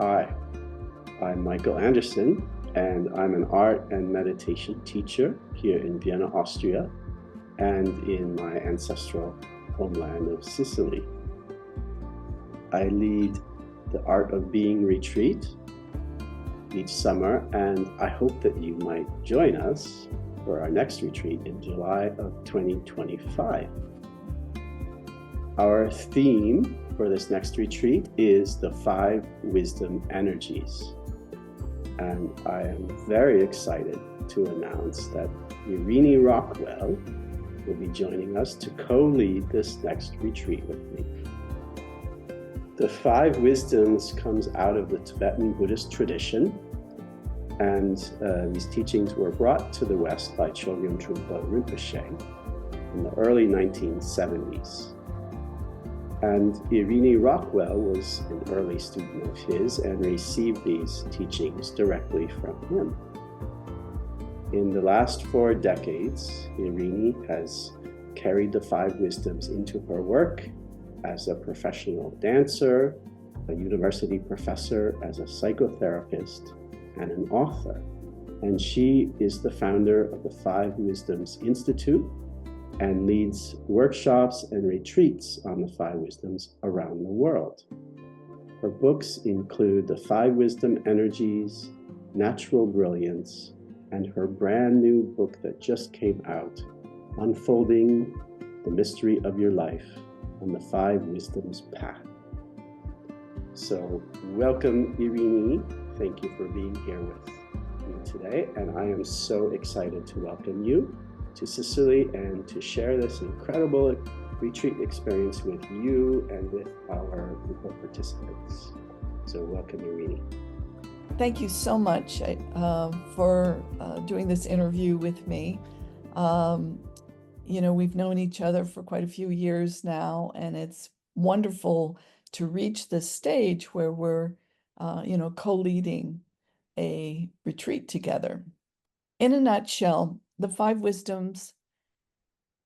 Hi, I'm Michael Anderson, and I'm an art and meditation teacher here in Vienna, Austria, and in my ancestral homeland of Sicily. I lead the Art of Being retreat each summer, and I hope that you might join us for our next retreat in July of 2025. Our theme for this next retreat is the 5 wisdom energies. And I am very excited to announce that Irene Rockwell will be joining us to co-lead this next retreat with me. The 5 wisdoms comes out of the Tibetan Buddhist tradition, and these teachings were brought to the West by Chogyam Trungpa Rinpoche in the early 1970s. And Irene Rockwell was an early student of his and received these teachings directly from him. In the last 4 decades, Irene has carried the 5 wisdoms into her work as a professional dancer, a university professor, as a psychotherapist, and an author. And she is the founder of the 5 Wisdoms Institute and leads workshops and retreats on the 5 wisdoms around the world. Her books include The 5 Wisdom Energies, Natural Brilliance, and her brand new book that just came out, Unfolding the Mystery of Your Life on the 5 Wisdoms Path. So welcome, Irene. Thank you for being here with me today, and I am so excited to welcome you to Sicily and to share this incredible retreat experience with you and with our group of participants. So welcome, Irene. Thank you so much for doing this interview with me. We've known each other for quite a few years now, and it's wonderful to reach this stage where we're, co-leading a retreat together. In a nutshell, the 5 wisdoms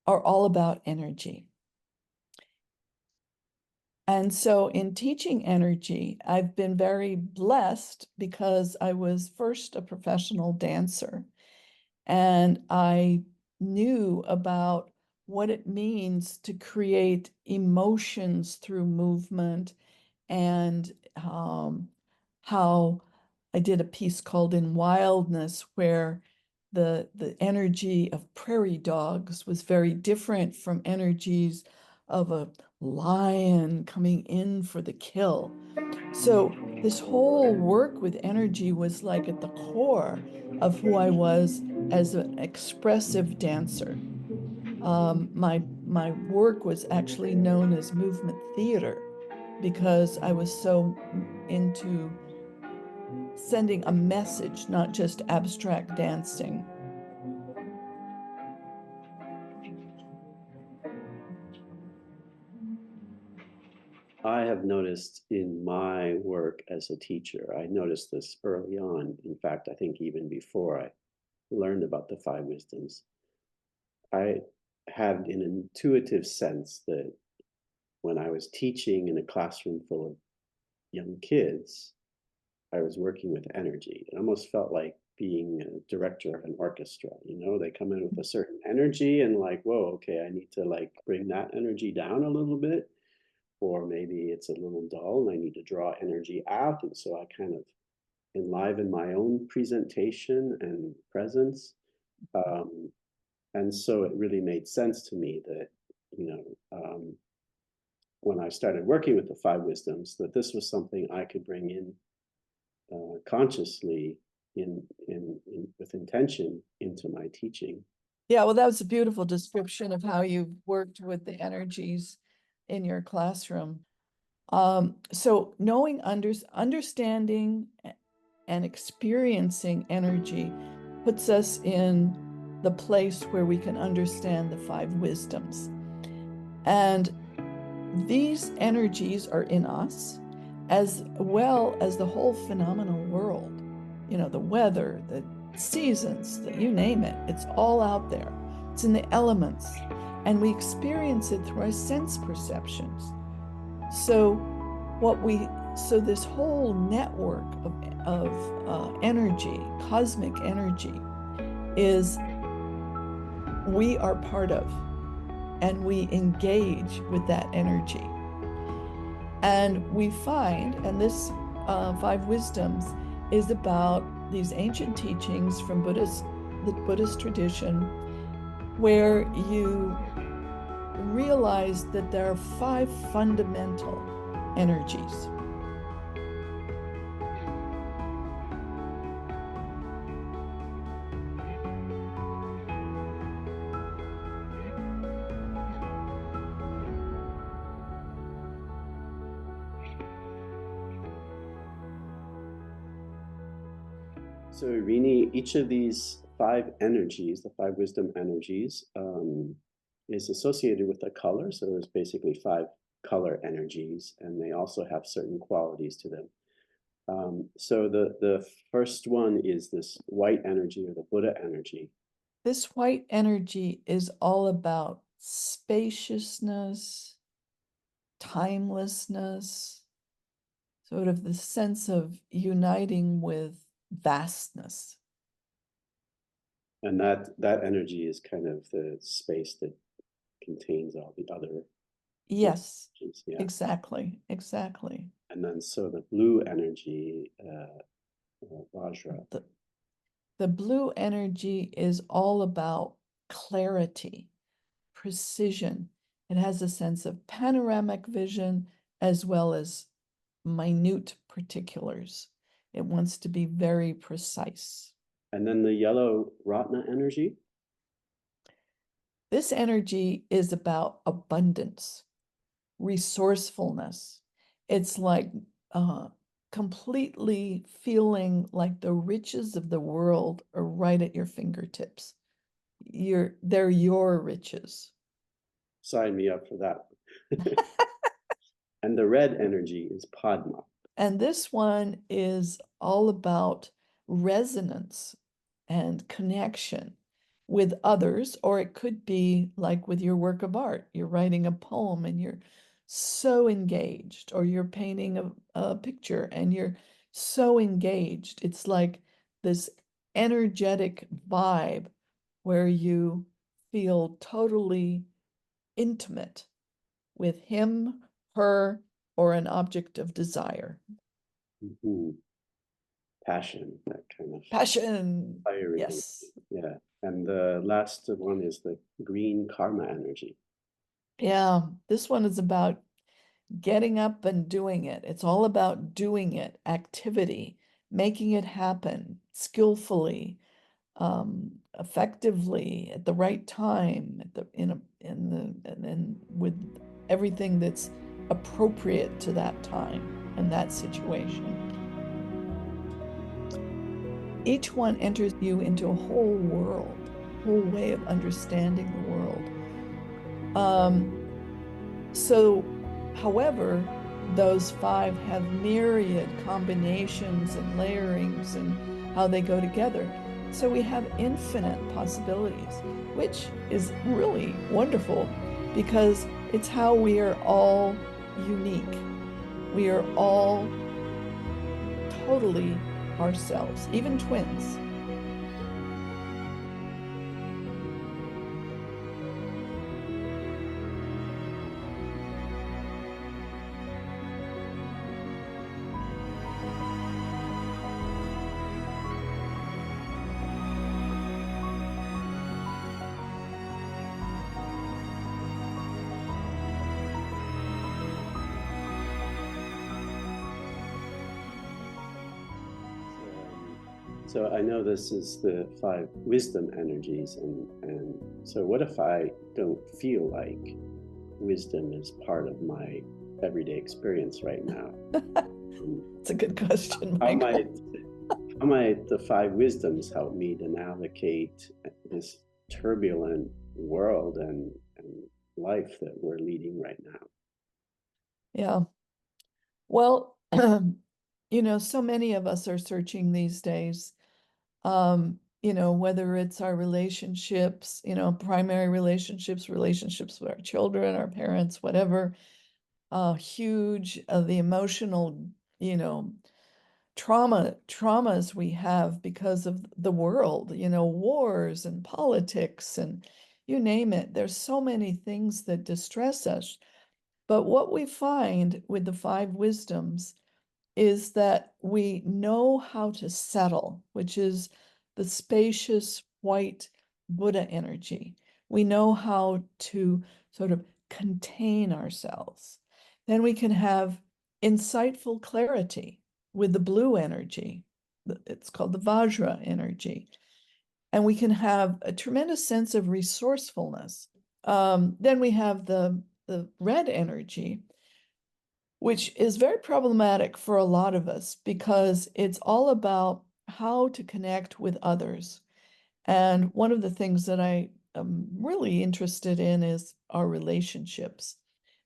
are all about energy. And so in teaching energy, I've been very blessed because I was first a professional dancer, and I knew about what it means to create emotions through movement, and how I did a piece called In Wildness, where the energy of prairie dogs was very different from energies of a lion coming in for the kill. So this whole work with energy was like at the core of who I was as an expressive dancer. My work was actually known as movement theater because I was so into sending a message, not just abstract dancing. I have noticed in my work as a teacher, I noticed this early on. In fact, I think even before I learned about the 5 wisdoms, I had an intuitive sense that when I was teaching in a classroom full of young kids, I was working with energy. It almost felt like being a director of an orchestra. They come in with a certain energy and like, whoa, okay, I need to like bring that energy down a little bit, or maybe it's a little dull and I need to draw energy out. And so I kind of enliven my own presentation and presence. And so it really made sense to me that, when I started working with the 5 wisdoms, that this was something I could bring in consciously with intention into my teaching. Yeah, well, that was a beautiful description of how you've worked with the energies in your classroom. So understanding and experiencing energy puts us in the place where we can understand the 5 wisdoms. And these energies are in us, as well as the whole phenomenal world. The weather, the seasons, you name it, it's all out there. It's in the elements, and we experience it through our sense perceptions. So what we So this whole network of energy, cosmic energy, is we are part of, and we engage with that energy. And we find, and this Five Wisdoms is about these ancient teachings from the Buddhist tradition, where you realize that there are five fundamental energies. So, Irini, each of these five energies, the five wisdom energies, is associated with a color. So there's basically five color energies, and they also have certain qualities to them. So the first one is this white energy, or the Buddha energy. This white energy is all about spaciousness, timelessness, sort of the sense of uniting with vastness. And that energy is kind of the space that contains all the other Yes, energies. Yeah. exactly, exactly. And then so the blue energy, Vajra. The blue energy is all about clarity, precision. It has a sense of panoramic vision as well as minute particulars. It wants to be very precise. And then the yellow Ratna energy. This energy is about abundance, resourcefulness. It's like completely feeling like the riches of the world are right at your fingertips. They're your riches. Sign me up for that. And the red energy is Padma. And this one is all about resonance and connection with others, or it could be like with your work of art. You're writing a poem and you're so engaged, or you're painting a picture and you're so engaged. It's like this energetic vibe where you feel totally intimate with him, her, or an object of desire. Mm-hmm. Passion, that kind of Passion. fiery Yes. energy. Yeah. And the last one is the green karma energy. Yeah, this one is about getting up and doing it. It's all about doing it, activity, making it happen skillfully, effectively, at the right time, and with everything that's appropriate to that time and that situation. Each one enters you into a whole world, whole way of understanding the world. However, those five have myriad combinations and layerings and how they go together. So we have infinite possibilities, which is really wonderful because it's how we are all unique. We are all totally ourselves, even twins. So I know this is the five wisdom energies, and so what if I don't feel like wisdom is part of my everyday experience right now? It's a good question, How Michael. might the five wisdoms help me to navigate this turbulent world and life that we're leading right now? Yeah. Well, so many of us are searching these days. Whether it's our relationships, primary relationships, relationships with our children, our parents, whatever, huge, the emotional you know, traumas we have because of the world, wars and politics and you name it. There's so many things that distress us. But what we find with the five wisdoms is that we know how to settle, which is the spacious white Buddha energy. We know how to sort of contain ourselves. Then we can have insightful clarity with the blue energy. It's called the Vajra energy. And we can have a tremendous sense of resourcefulness. Then we have the red energy, which is very problematic for a lot of us because it's all about how to connect with others. And one of the things that I am really interested in is our relationships.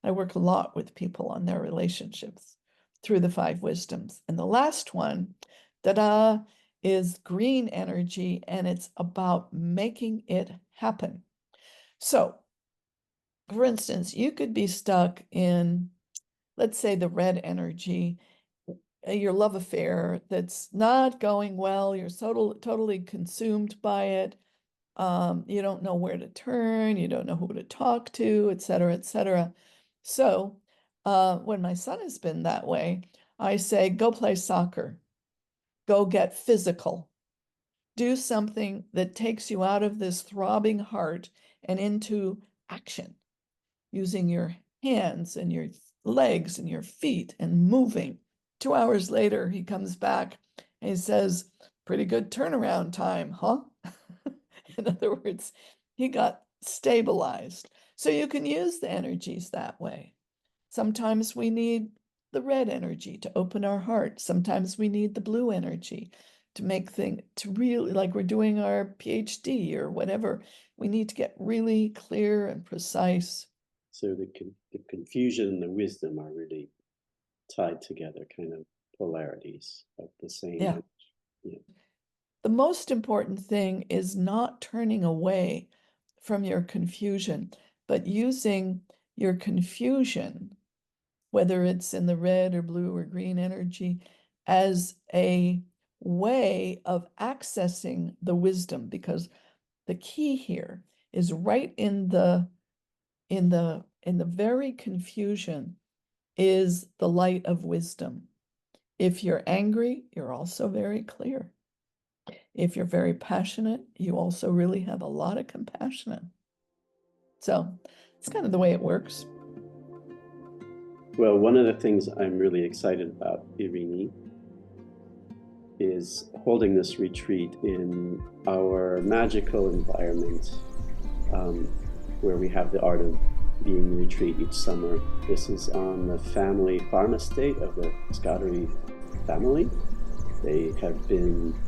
I work a lot with people on their relationships through the five wisdoms. And the last one, ta-da, is green energy, and it's about making it happen. So, for instance, you could be stuck in, let's say, the red energy, your love affair that's not going well. You're totally consumed by it. You don't know where to turn. You don't know who to talk to, et cetera, et cetera. So when my son has been that way, I say, go play soccer, go get physical, do something that takes you out of this throbbing heart and into action, using your hands and your legs and your feet and moving. 2 hours later, he comes back and he says, pretty good turnaround time, huh? In other words, he got stabilized. So you can use the energies that way. Sometimes we need the red energy to open our heart. Sometimes we need the blue energy to make things, to really, like we're doing our PhD or whatever, we need to get really clear and precise. So the confusion and the wisdom are really tied together, kind of polarities of the same. Yeah. Yeah. The most important thing is not turning away from your confusion, but using your confusion, whether it's in the red or blue or green energy, as a way of accessing the wisdom, because the key here is right in the very confusion is the light of wisdom. If you're angry, you're also very clear. If you're very passionate, you also really have a lot of compassion. So it's kind of the way it works. Well, one of the things I'm really excited about, Irini, is holding this retreat in our magical environment where we have the Art of Being retreat each summer. This is on the family farm estate of the Scotteri family. They have been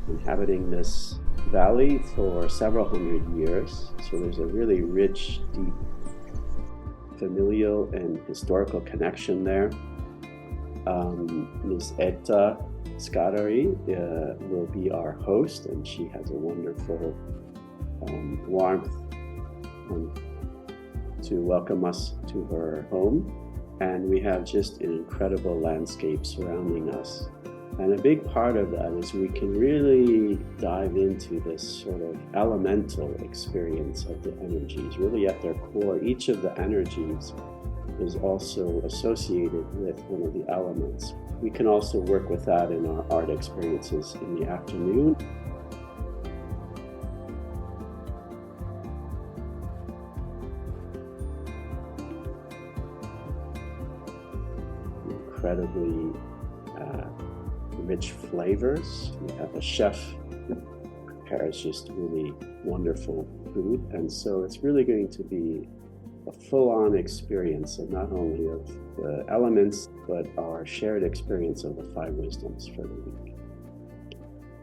inhabiting this valley for several hundred years. So there's a really rich, deep familial and historical connection there. Ms. Etta Scotteri will be our host, and she has a wonderful warmth to welcome us to her home. And we have just an incredible landscape surrounding us. And a big part of that is we can really dive into this sort of elemental experience of the energies. Really at their core, each of the energies is also associated with one of the elements. We can also work with that in our art experiences in the afternoon. Incredibly rich flavors. We have a chef who prepares just really wonderful food, and so it's really going to be a full-on experience of not only of the elements but our shared experience of the five wisdoms for the week.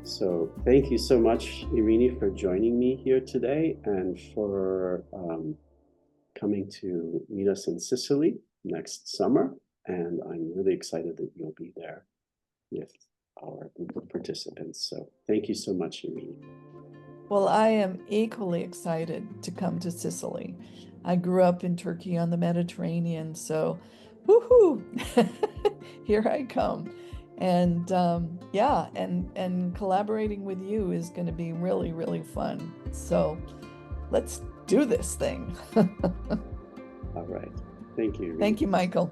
So thank you so much, Irini, for joining me here today and for coming to meet us in Sicily next summer. And I'm really excited that you'll be there with our group of participants. So thank you so much, Irini. Well, I am equally excited to come to Sicily. I grew up in Turkey on the Mediterranean, so Woohoo! Here I come. And yeah, and collaborating with you is going to be really, really fun. So let's do this thing. All right. Thank you. Thank you, Michael.